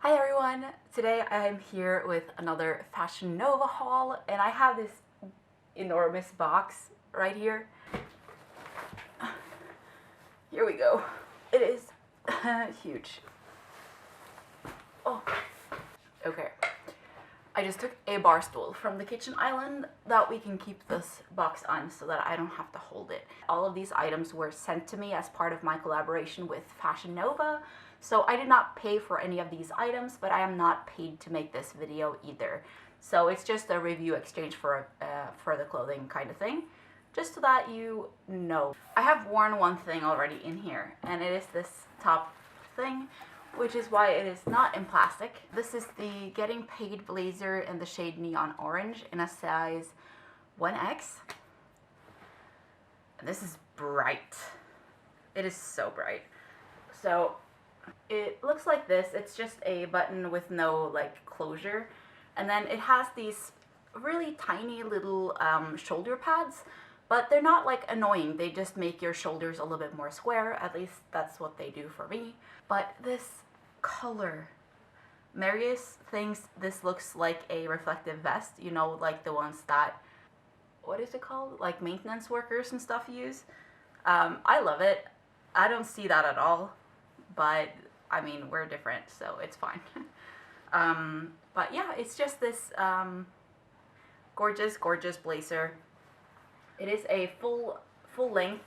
Hi everyone! Today I am here with another Fashion Nova haul, and I have this enormous box right here. Here we go. It is huge. Oh, okay. I just took a bar stool from the kitchen island that we can keep this box on so that I don't have to hold it. All of these items were sent to me as part of my collaboration with Fashion Nova, so I did not pay for any of these items, but I am not paid to make this video either. So it's just a review exchange for the clothing kind of thing, just so that you know. I have worn one thing already in here, and it is this top thing, which is why it is not in plastic. This is the Getting Paid blazer in the shade Neon Orange in a size 1X. And this is bright. It is so bright. So it looks like this. It's just a button with no like closure. And then it has these really tiny little shoulder pads, but they're not like annoying. They just make your shoulders a little bit more square. At least that's what they do for me. But this color, Marius thinks this looks like a reflective vest, you know, like the ones that, what is it called, like maintenance workers and stuff use. I love it. I don't see that at all, but I mean, we're different, so it's fine. But yeah, it's just this gorgeous blazer. It is a full length.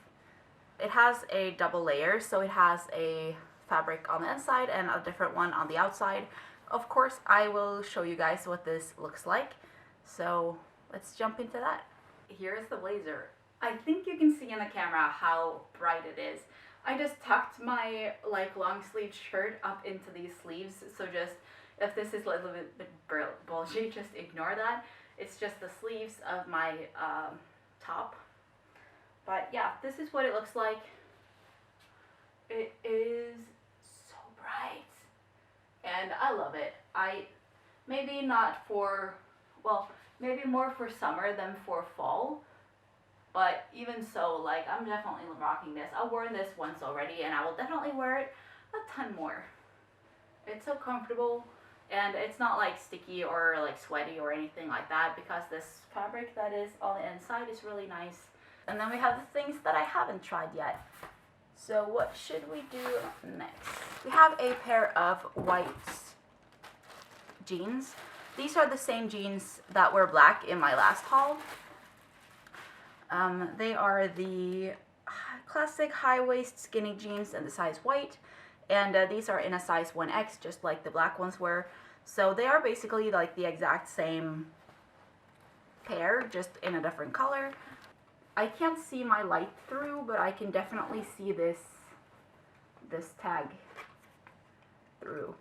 It has a double layer, so it has a fabric on the inside and a different one on the outside. Of course, I will show you guys what this looks like. So let's jump into that. Here's the blazer. I think you can see in the camera how bright it is. I just tucked my like long sleeve shirt up into these sleeves, so just if this is a little bit bulgy, just ignore that. It's just the sleeves of my top. But yeah, this is what it looks like. It is so bright, and I love it. Maybe not for, well, maybe more for summer than for fall, but even so, like, I'm definitely rocking this. I've worn this once already, and I will definitely wear it a ton more. It's so comfortable, and it's not like sticky or like sweaty or anything like that, because this fabric that is on the inside is really nice. And then we have the things that I haven't tried yet. So what should we do next? We have a pair of white jeans. These are the same jeans that were black in my last haul. They are the classic high-waist skinny jeans in the size white, and these are in a size 1X, just like the black ones were. So they are basically like the exact same pair, just in a different color. I can't see my light through, but I can definitely see this tag through.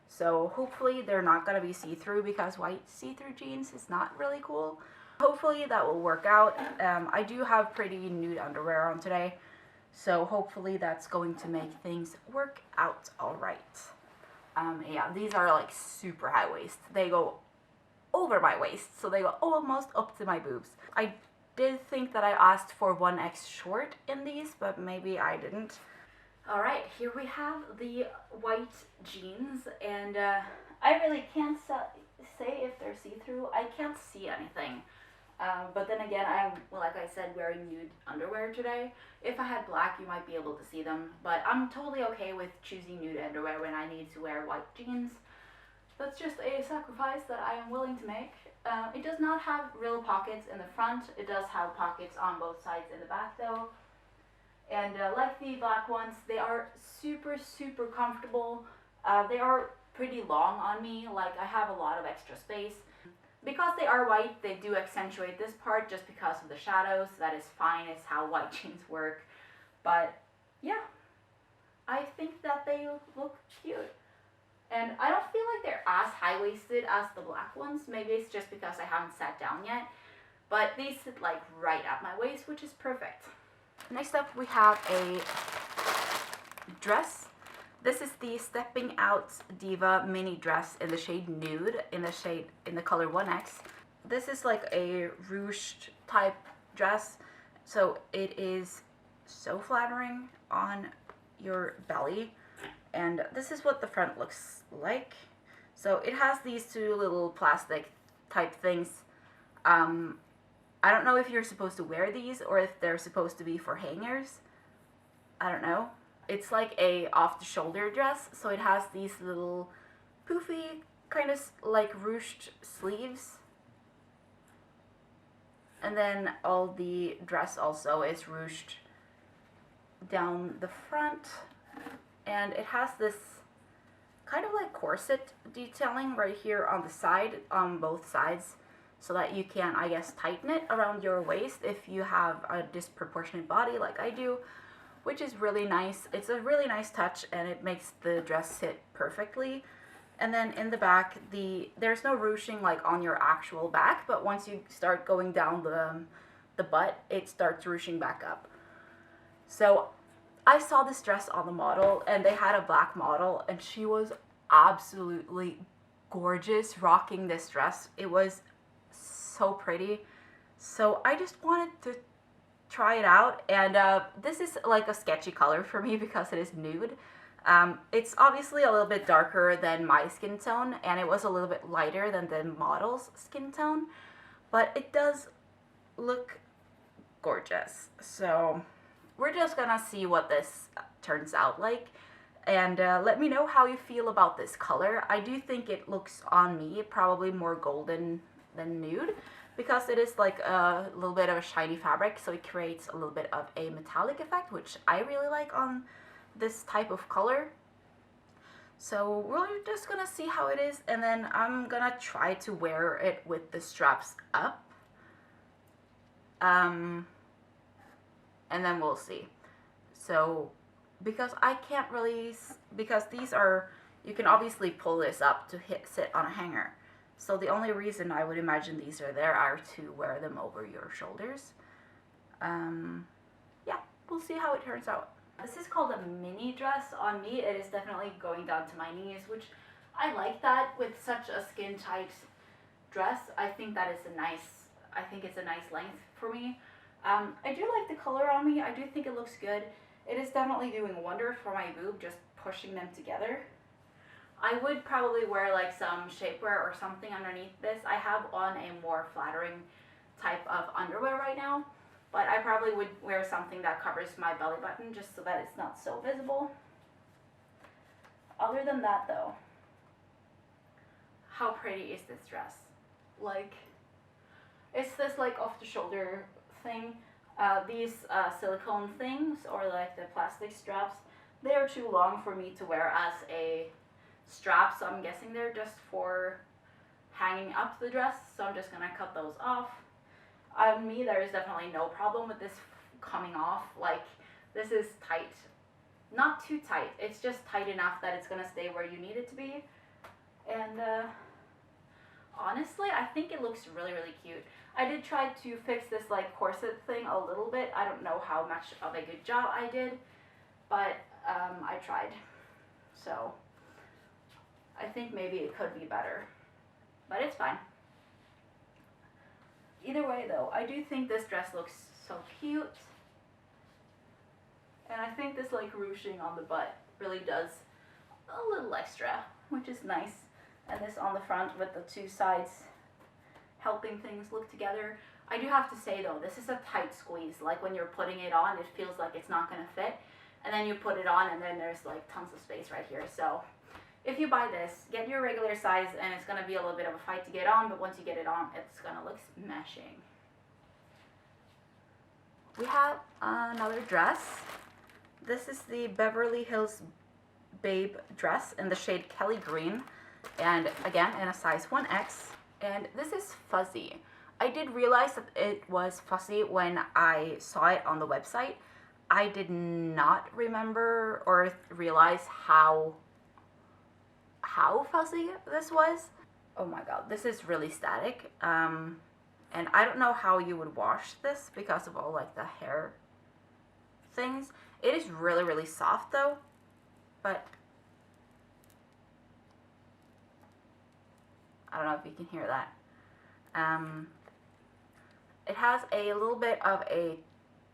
So hopefully they're not going to be see-through, because white see-through jeans is not really cool. Hopefully that will work out. I do have pretty nude underwear on today, so hopefully that's going to make things work out all right. Yeah, these are like super high waist. They go over my waist, so they go almost up to my boobs. I did think that I asked for 1X short in these, but maybe I didn't. Alright, here we have the white jeans, and I really can't say if they're see-through. I can't see anything. But then again, I'm, like I said, wearing nude underwear today. If I had black, you might be able to see them, but I'm totally okay with choosing nude underwear when I need to wear white jeans. That's just a sacrifice that I am willing to make. It does not have real pockets in the front. It does have pockets on both sides in the back though. And like the black ones, they are super comfortable. They are pretty long on me, like I have a lot of extra space. Because they are white, they do accentuate this part just because of the shadows. That is fine, it's how white jeans work. But yeah, I think that they look cute. And I don't feel like they're as high-waisted as the black ones. Maybe it's just because I haven't sat down yet. But these sit like right at my waist, which is perfect. Next up we have a dress. This is the Stepping Out Diva mini dress in the shade nude, in the color 1X. This is like a ruched type dress, so it is so flattering on your belly. And this is what the front looks like. So it has these two little plastic type things. I don't know if you're supposed to wear these or if they're supposed to be for hangers. I don't know. It's like a off-the-shoulder dress, so it has these little poofy, kind of like ruched sleeves. And then all the dress also is ruched down the front. And it has this kind of like corset detailing right here on the side, on both sides, so that you can, I guess, tighten it around your waist if you have a disproportionate body like I do, which is really nice. It's a really nice touch, and it makes the dress sit perfectly. And then in the back, there's no ruching like on your actual back, but once you start going down the butt, it starts ruching back up. So I saw this dress on the model, and they had a black model, and she was absolutely gorgeous rocking this dress. It was so pretty. So I just wanted to try it out, and this is like a sketchy color for me because it is nude. It's obviously a little bit darker than my skin tone, and it was a little bit lighter than the model's skin tone, but it does look gorgeous. So we're just gonna see what this turns out like, and let me know how you feel about this color. I do think it looks on me probably more golden than nude, because it is like a little bit of a shiny fabric, so it creates a little bit of a metallic effect, which I really like on this type of color. So we're just gonna see how it is, and then I'm gonna try to wear it with the straps up, and then we'll see. So because I can't really, because these are, you can obviously pull this up to sit on a hanger. So the only reason I would imagine these are there are to wear them over your shoulders. Yeah, we'll see how it turns out. This is called a mini dress. On me, it is definitely going down to my knees, which I like that with such a skin tight dress. I think that is I think it's a nice length for me. I do like the color on me. I do think it looks good. It is definitely doing wonders for my boob, just pushing them together. I would probably wear like some shapewear or something underneath this. I have on a more flattering type of underwear right now, but I probably would wear something that covers my belly button just so that it's not so visible. Other than that though, how pretty is this dress? Like, it's this like off the shoulder thing. These silicone things, or like the plastic straps, they are too long for me to wear as a strap, so I'm guessing they're just for hanging up the dress, so I'm just gonna cut those off. On me, there is definitely no problem with this coming off. Like, this is tight, not too tight, it's just tight enough that it's gonna stay where you need it to be. And honestly, I think it looks really, really cute. I did try to fix this like corset thing a little bit. I don't know how much of a good job I did, but I tried. So I think maybe it could be better, but it's fine. Either way though, I do think this dress looks so cute, and I think this like ruching on the butt really does a little extra, which is nice. And this on the front with the two sides helping things look together. I do have to say though, this is a tight squeeze. Like when you're putting it on, it feels like it's not gonna fit, and then you put it on and then there's like tons of space right here. So if you buy this, get your regular size, and it's gonna be a little bit of a fight to get on, but once you get it on, it's gonna look smashing. We have another dress. This is the Beverly Hills Babe dress in the shade Kelly Green, and again in a size 1X, and this is fuzzy. I did realize that it was fuzzy when I saw it on the website. I did not remember or realize how fuzzy this was. Oh my god, this is really static. And I don't know how you would wash this because of all like the hair things. It is really, really soft though, but I don't know if you can hear that. It has a little bit of a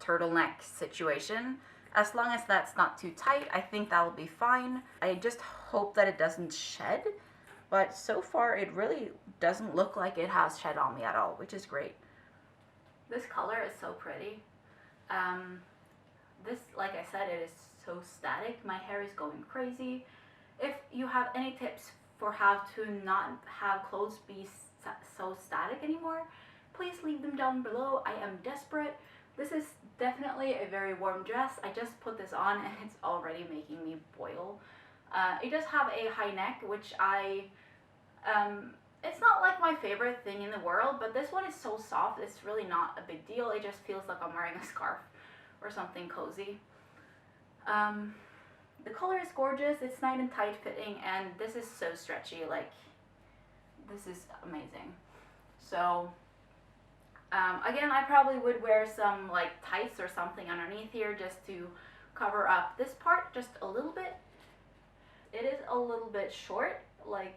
turtleneck situation. As long as that's not too tight, I think that'll be fine. I just hope that it doesn't shed, but so far it really doesn't look like it has shed on me at all, which is great. This color is so pretty. This, like I said, it is so static. My hair is going crazy. If you have any tips for how to not have clothes be so static anymore, please leave them down below. I am desperate. This is definitely a very warm dress. I just put this on and it's already making me boil. It does have a high neck, which it's not like my favorite thing in the world, but this one is so soft, it's really not a big deal. It just feels like I'm wearing a scarf or something cozy. The color is gorgeous, it's nice and tight fitting, and this is so stretchy, like, this is amazing. So, again, I probably would wear some, like, tights or something underneath here just to cover up this part just a little bit. It is a little bit short, like,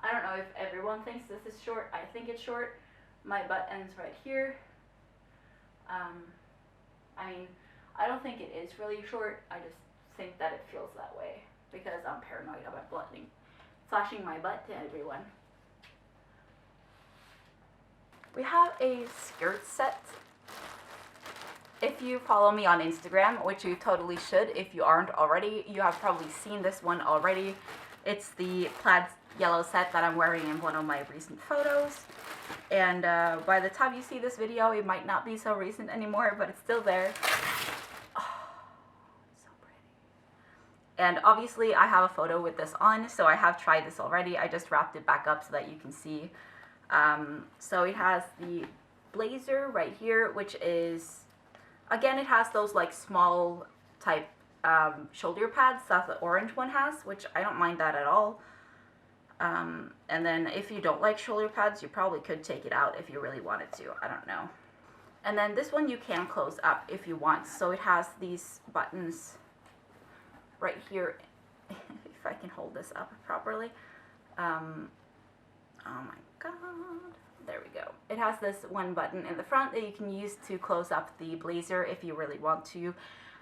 I don't know if everyone thinks this is short. I think it's short. My butt ends right here. I mean, I don't think it is really short. I just think that it feels that way because I'm paranoid about flashing my butt to everyone. We have a skirt set. If you follow me on Instagram, which you totally should if you aren't already, you have probably seen this one already. It's the plaid yellow set that I'm wearing in one of my recent photos. And by the time you see this video, it might not be so recent anymore, but it's still there. Oh, so pretty. And obviously I have a photo with this on, so I have tried this already. I just wrapped it back up so that you can see. So it has the blazer right here, which is, again, it has those like small type shoulder pads that the orange one has, which I don't mind that at all. And then if you don't like shoulder pads, you probably could take it out if you really wanted to. I don't know. And then this one you can close up if you want. So it has these buttons right here. If I can hold this up properly. Oh my god. There we go. It has this one button in the front that you can use to close up the blazer if you really want to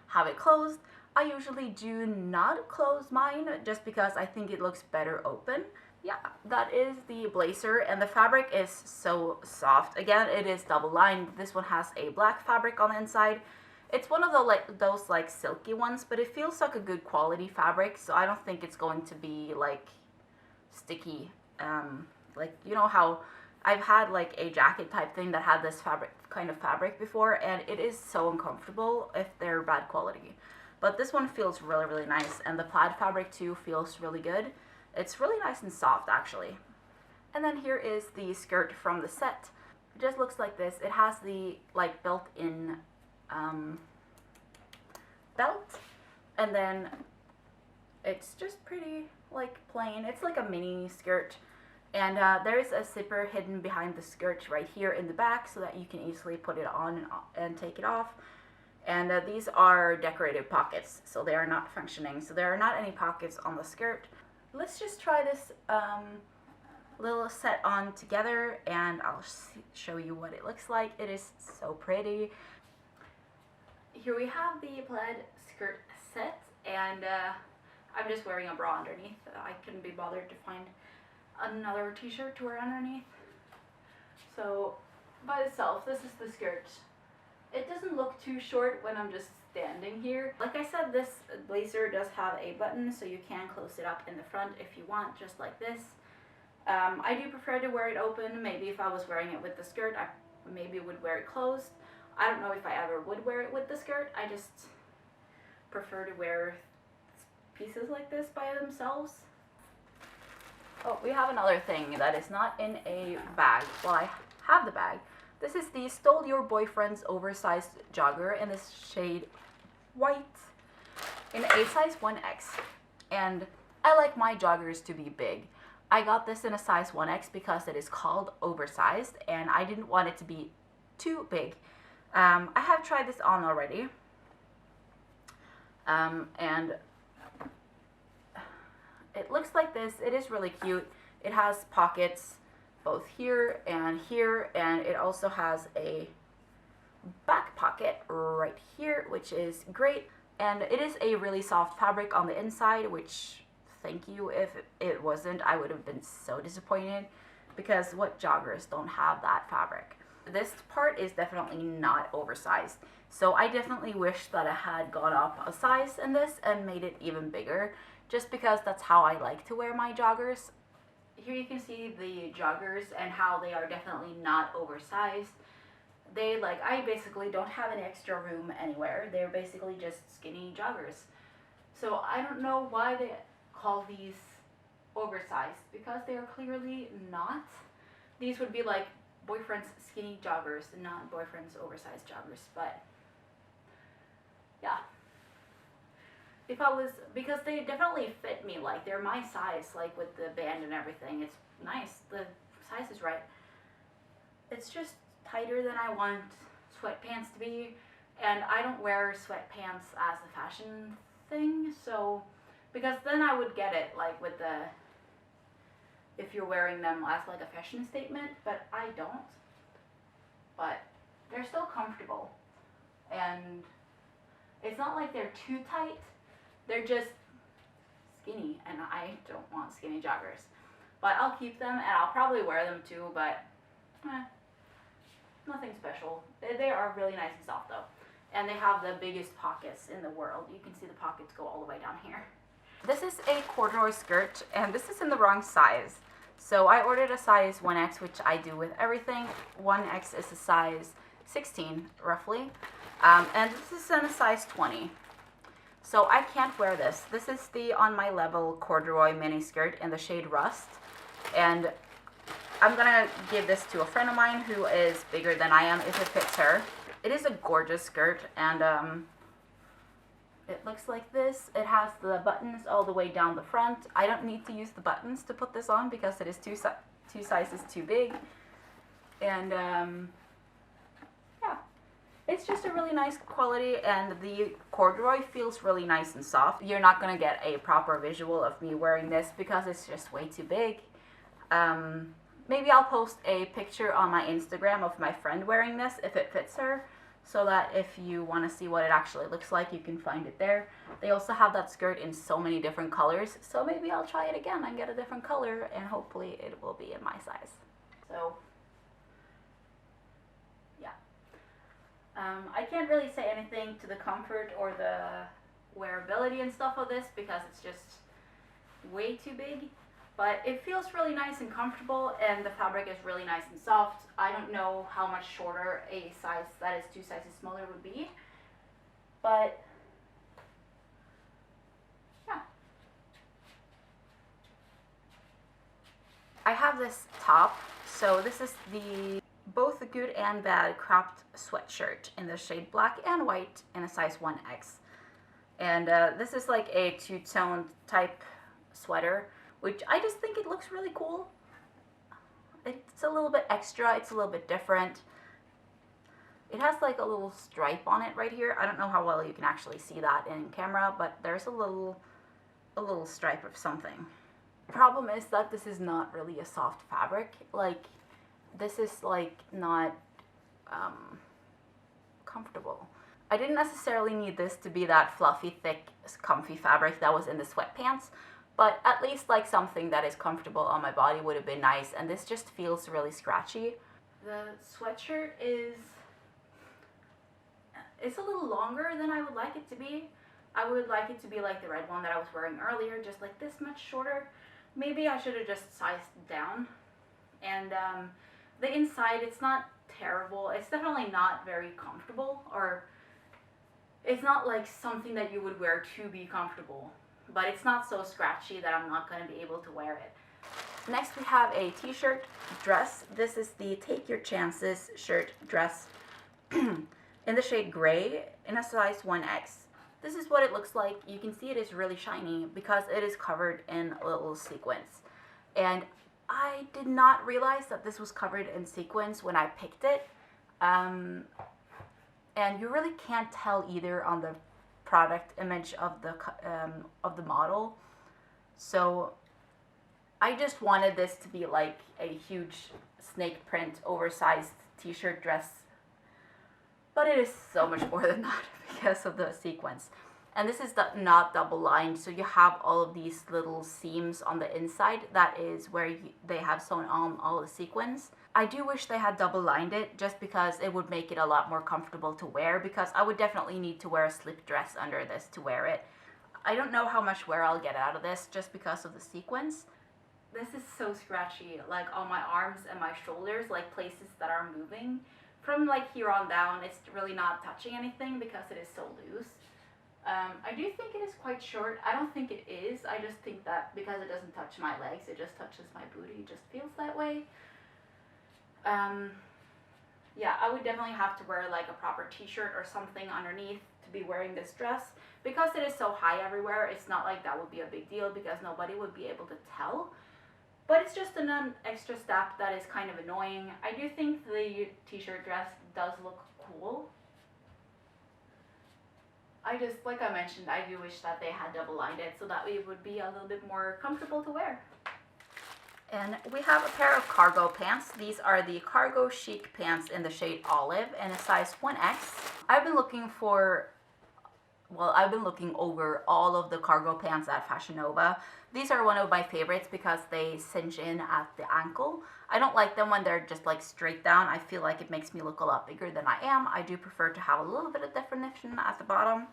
have it closed. I usually do not close mine just because I think it looks better open. Yeah, that is the blazer, and the fabric is so soft. Again, it is double lined. This one has a black fabric on the inside. It's one of the those silky ones, but it feels like a good quality fabric, so I don't think it's going to be like sticky. Like, you know how I've had like a jacket type thing that had this kind of fabric before, and it is so uncomfortable if they're bad quality. But this one feels really, really nice, and the plaid fabric too feels really good. It's really nice and soft, actually. And then here is the skirt from the set. It just looks like this. It has the like built-in belt, and then it's just pretty like plain. It's like a mini skirt, and there is a zipper hidden behind the skirt right here in the back so that you can easily put it on and take it off. And these are decorative pockets, so they are not functioning. So there are not any pockets on the skirt. Let's just try this little set on together, and I'll show you what it looks like. It is so pretty. Here we have the plaid skirt set, and I'm just wearing a bra underneath. I couldn't be bothered to find another t-shirt to wear underneath. So by itself, this is the skirt. It doesn't look too short when I'm just standing here. Like I said, this blazer does have a button, so you can close it up in the front if you want, just like this. I do prefer to wear it open. Maybe if I was wearing it with the skirt, I maybe would wear it closed. I don't know if I ever would wear it with the skirt. I just prefer to wear pieces like this by themselves. Oh, we have another thing that is not in a bag. Well, I have the bag. This is the Stole Your Boyfriend's Oversized Jogger in this shade white in a size 1X. And I like my joggers to be big. I got this in a size 1X because it is called oversized, and I didn't want it to be too big. I have tried this on already. And it looks like this. It is really cute. It has pockets both here, and it also has a back pocket right here, which is great. And it is a really soft fabric on the inside, which, thank you. If it wasn't, I would have been so disappointed, because what joggers don't have that fabric? This part is definitely not oversized, so I definitely wish that I had gone up a size in this and made it even bigger, just because that's how I like to wear my joggers. Here you can see the joggers and how they are definitely not oversized. I basically don't have any extra room anywhere. They're basically just skinny joggers. So I don't know why they call these oversized, because they are clearly not. These would be like boyfriend's skinny joggers, not boyfriend's oversized joggers. But yeah, because they definitely fit me, like they're my size, like with the band and everything. It's nice, the size is right. It's just tighter than I want sweatpants to be, and I don't wear sweatpants as a fashion thing, so, because then I would get it, like with if you're wearing them as like a fashion statement, but I don't. But they're still comfortable, and it's not like they're too tight, they're just skinny, and I don't want skinny joggers. But I'll keep them, and I'll probably wear them too, but nothing special. They are really nice and soft though. And they have the biggest pockets in the world. You can see the pockets go all the way down here. This is a corduroy skirt, and this is in the wrong size. So I ordered a size 1X, which I do with everything. 1X is a size 16, roughly. And this is in a size 20. So I can't wear this. This is the On My Level corduroy mini skirt in the shade Rust. And I'm gonna give this to a friend of mine who is bigger than I am, if it fits her. It is a gorgeous skirt, and it looks like this. It has the buttons all the way down the front. I don't need to use the buttons to put this on, because it is two sizes too big. And yeah, it's just a really nice quality, and the corduroy feels really nice and soft. You're not gonna get a proper visual of me wearing this, because it's just way too big. Maybe I'll post a picture on my Instagram of my friend wearing this, if it fits her, so that if you want to see what it actually looks like, you can find it there. They also have that skirt in so many different colors, so maybe I'll try it again and get a different color, and hopefully it will be in my size. So yeah, I can't really say anything to the comfort or the wearability and stuff of this, because it's just way too big. But it feels really nice and comfortable, and the fabric is really nice and soft. I don't know how much shorter a size that is 2 sizes smaller would be, but yeah. I have this top, so this is both the good and bad cropped sweatshirt in the shade black and white in a size 1X. And this is like a two-tone type sweater, which I just think it looks really cool. It's a little bit extra, it's a little bit different. It has like a little stripe on it right here. I don't know how well you can actually see that in camera, but there's a little stripe of something. The problem is that this is not really a soft fabric. Like, this is like not comfortable. I didn't necessarily need this to be that fluffy, thick, comfy fabric that was in the sweatpants, but at least like something that is comfortable on my body would have been nice, and this just feels really scratchy. The sweatshirt it's a little longer than I would like it to be. I would like it to be like the red one that I was wearing earlier, just like this much shorter. Maybe I should have just sized down. And the inside, it's not terrible. It's definitely not very comfortable, or it's not like something that you would wear to be comfortable. But it's not so scratchy that I'm not going to be able to wear it. Next we have a t-shirt dress. This is the Take Your Chances shirt dress in the shade gray in a size 1X. This is what it looks like. You can see it is really shiny because it is covered in little sequins. And I did not realize that this was covered in sequins when I picked it. And you really can't tell either on the product image of the model. So I just wanted this to be like a huge snake print oversized t-shirt dress, but it is so much more than that because of the sequins. And this is not double lined, so you have all of these little seams on the inside. That is where they have sewn on all the sequins. I do wish they had double lined it, just because it would make it a lot more comfortable to wear, because I would definitely need to wear a slip dress under this to wear it. I don't know how much wear I'll get out of this just because of the sequins. This is so scratchy, like on my arms and my shoulders, like places that are moving. From like here on down, it's really not touching anything because it is so loose. I do think it is quite short. I don't think it is. I just think that because it doesn't touch my legs, it just touches my booty. It just feels that way. Yeah, I would definitely have to wear like a proper t-shirt or something underneath to be wearing this dress. Because it is so high everywhere, it's not like that would be a big deal because nobody would be able to tell. But it's just an extra step that is kind of annoying. I do think the t-shirt dress does look cool. I just, like I mentioned, I do wish that they had double lined it so that it would be a little bit more comfortable to wear. And we have a pair of cargo pants. These are the cargo chic pants in the shade Olive and a size 1X. I've been looking over all of the cargo pants at Fashion Nova. These are one of my favorites because they cinch in at the ankle. I don't like them when they're just like straight down. I feel like it makes me look a lot bigger than I am. I do prefer to have a little bit of definition at the bottom.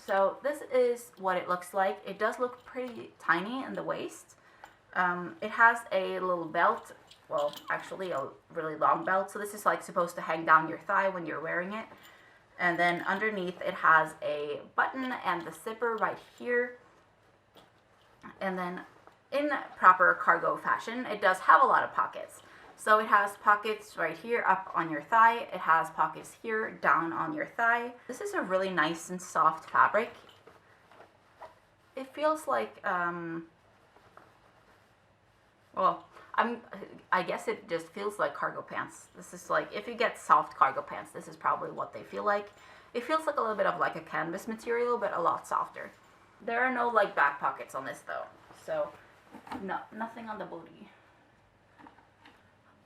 So this is what it looks like. It does look pretty tiny in the waist. It has a little belt, well actually a really long belt, so this is like supposed to hang down your thigh when you're wearing it. And then underneath it has a button and the zipper right here. And then in proper cargo fashion, it does have a lot of pockets. So it has pockets right here up on your thigh. It has pockets here down on your thigh. This is a really nice and soft fabric. It feels like, well, I guess it just feels like cargo pants. This is like, if you get soft cargo pants, this is probably what they feel like. It feels like a little bit of like a canvas material, but a lot softer. There are no like back pockets on this though, so no, nothing on the booty.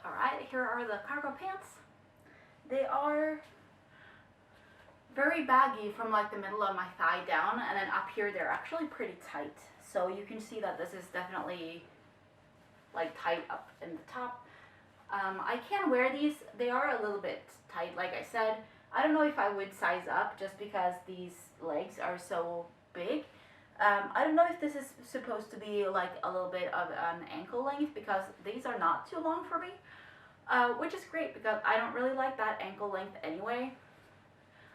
Alright, here are the cargo pants. They are very baggy from like the middle of my thigh down, and then up here they're actually pretty tight. So you can see that this is definitely like tight up in the top. I can wear these. They are a little bit tight, like I said. I don't know if I would size up just because these legs are so big. I don't know if this is supposed to be like a little bit of an ankle length because these are not too long for me, which is great because I don't really like that ankle length anyway.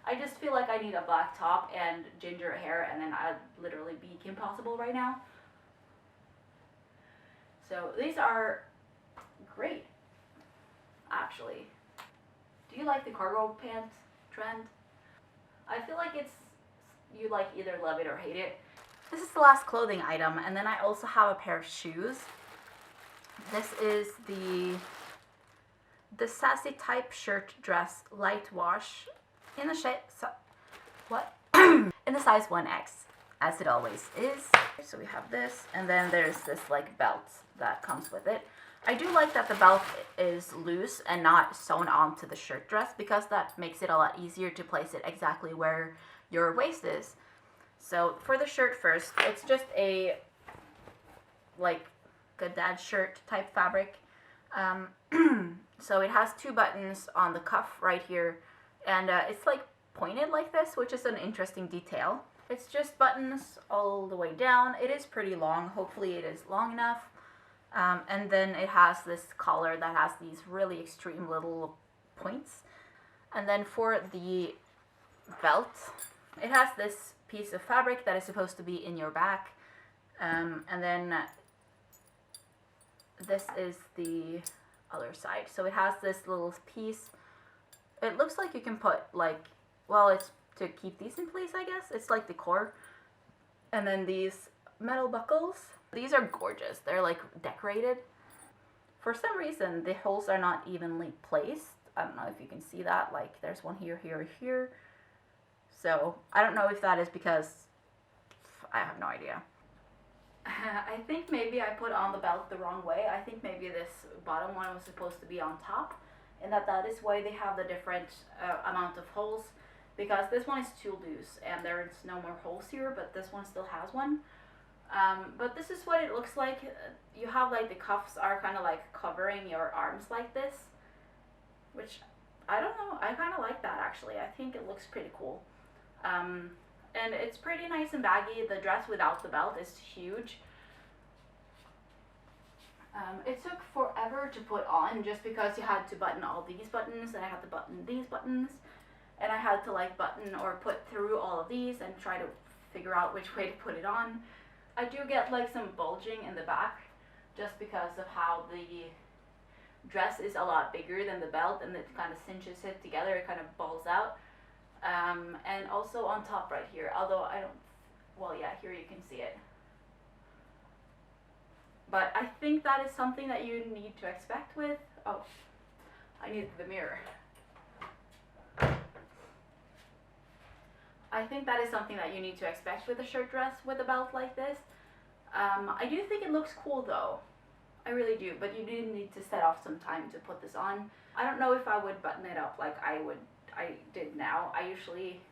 I just feel like I need a black top and ginger hair, and then I'd literally be Kim Possible right now. So these are great, actually. Do you like the cargo pants trend? I feel like it's, you like either love it or hate it. This is the last clothing item, and then I also have a pair of shoes. This is the Sassy Type shirt dress light wash in the shade, in the size 1X, as it always is. So we have this, and then there's this like belt that comes with it. I do like that the belt is loose and not sewn onto the shirt dress because that makes it a lot easier to place it exactly where your waist is. So for the shirt first, it's just a like a dad shirt type fabric. So it has two buttons on the cuff right here, and it's like pointed like this, which is an interesting detail. It's just buttons all the way down. It is pretty long. Hopefully it is long enough. And then it has this collar that has these really extreme little points. And then for the belt, it has this piece of fabric that is supposed to be in your back. And then this is the other side. So it has this little piece. It looks like you can put like, well, it's to keep these in place, I guess. It's like the core. And then these metal buckles. These are gorgeous. They're like decorated. For some reason, the holes are not evenly placed. I don't know if you can see that. Like there's one here, here, here. So I don't know if that is because I have no idea. I think maybe I put on the belt the wrong way. I think maybe this bottom one was supposed to be on top, and that is why they have the different amount of holes. because this one is too loose and there's no more holes here, but this one still has one. But this is what it looks like. You have like the cuffs are kind of like covering your arms like this, which I don't know, I kind of like that actually. I think it looks pretty cool. And it's pretty nice and baggy. The dress without the belt is huge. It took forever to put on just because you had to button all these buttons and I had to button these buttons and I had to like button or put through all of these and try to figure out which way to put it on. I do get like some bulging in the back just because of how the dress is a lot bigger than the belt and it kind of cinches it together, it kind of balls out. And also on top right here, although I don't, well yeah, here you can see it. But I think that is something that you need to expect with, oh, I need the mirror. I think that is something that you need to expect with a shirt dress with a belt like this. I do think it looks cool though. I really do, but you do need to set off some time to put this on. I don't know if I would button it up like I did now. I usually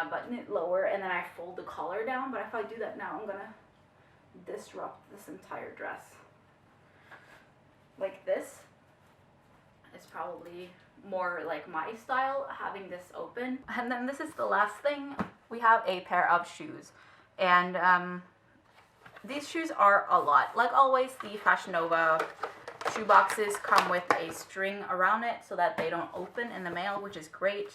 button it lower and then I fold the collar down, but if I do that now, I'm gonna disrupt this entire dress. Like this is probably more like my style, having this open. And then this is the last thing. We have a pair of shoes, and these shoes are a lot. Like always, the Fashion Nova shoe boxes come with a string around it so that they don't open in the mail, which is great.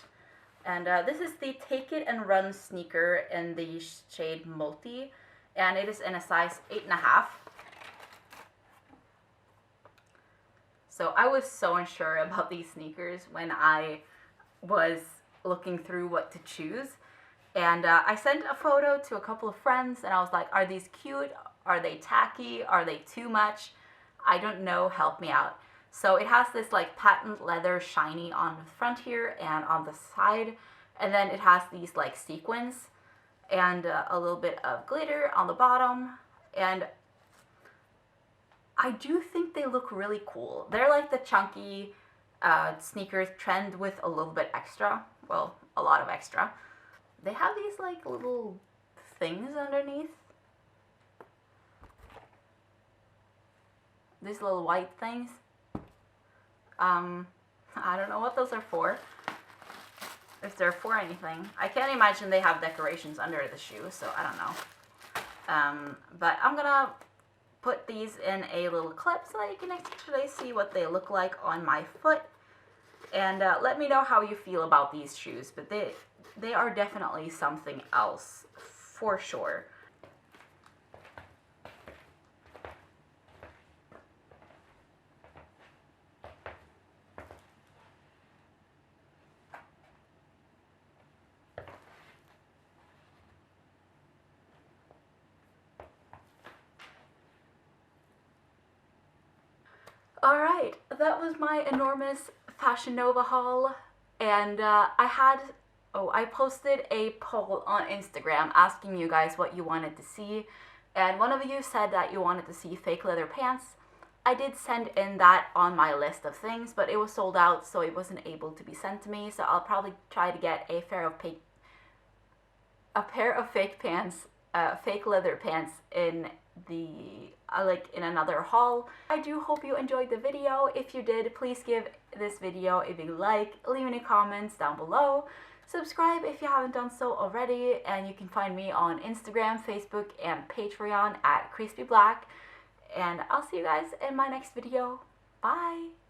And this is the Take It and Run sneaker in the shade Multi, and it is in a size 8.5. So I was so unsure about these sneakers when I was looking through what to choose. And I sent a photo to a couple of friends and I was like, are these cute? Are they tacky? Are they too much? I don't know, help me out. So it has this like patent leather shiny on the front here and on the side. And then it has these like sequins and a little bit of glitter on the bottom. And I do think they look really cool. They're like the chunky sneakers trend with a little bit extra. Well, a lot of extra. They have these like little things underneath. These little white things. I don't know what those are for. If they're for anything. I can't imagine they have decorations under the shoe, so I don't know. But I'm gonna put these in a little clip so that you can actually see what they look like on my foot. And let me know how you feel about these shoes, but they are definitely something else, for sure. Alright, that was my enormous Fashion Nova haul, and I posted a poll on Instagram asking you guys what you wanted to see, and one of you said that you wanted to see fake leather pants. I did send in that on my list of things, but it was sold out, so it wasn't able to be sent to me, so I'll probably try to get a pair of fake pants, fake leather pants in the in another haul. I do hope you enjoyed the video. If you did, please give this video a big like, leave any comments down below, subscribe if you haven't done so already, and you can find me on Instagram, Facebook, and Patreon at chrisbeeblack. And I'll see you guys in my next video. Bye!